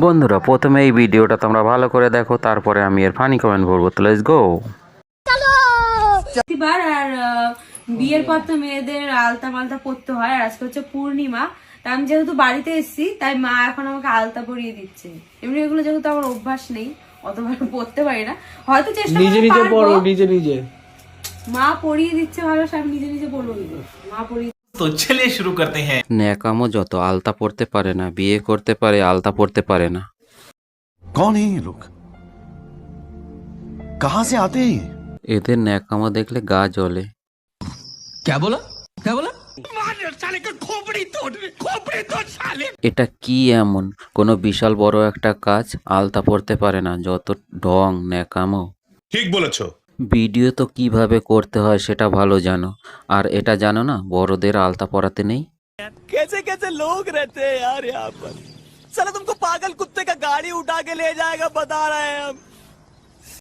বন্ধুরা প্রথমে এই ভিডিওটা তোমরা ভালো করে দেখো, তারপরে আমি এর ফানি কমেন্ট বলবো। তো লেটস গো। প্রতিবার আর বিয়ের পর তো মেয়েদের আলতা মালতা পরতে হয়, আর আজকে হচ্ছে পূর্ণিমা। তা আমি যেহেতু বাড়িতে এসেছি তাই মা এখন আমাকে আলতা পরিয়ে দিচ্ছে। এমনি এগুলো যেহেতু আমার অভ্যাস নেই, অতবার পরতে পারি না, হয়তো চেষ্টা নিজে করলে নিজে পারবো। পড়ো, নিজে নিজে। মা পরিয়ে দিচ্ছে ভালো, আমি নিজে নিজে পরবো কি করে? মা পরিয়ে। तो चलिए शुरू करते हैं। ন্যাকামো যত, আলতা পড়তে পারে না, বিয়ে করতে পারে, আলতা পড়তে পারে না। कौन है ये लोग? कहां से आते हैं ये? এদের ন্যাকামো দেখলে গা জ্বলে। क्या बोला क्या बोला? এটা কি এমন কোনো বিশাল বড় একটা কাজ? আলতা পড়তে পারে না, যত ঢং ন্যাকামো। ঠিক বলেছো। ভিডিও তো কিভাবে করতে হয় সেটা ভালো জানো, আর এটা জানো না বড়দের আলতা পরাতে নেই। कैसे कैसे लोग रहते हैं यार यहाँ पर। साला तुमको पागल कुत्ते का गाड़ी उठा के ले जाएगा, बता रहे हैं हम।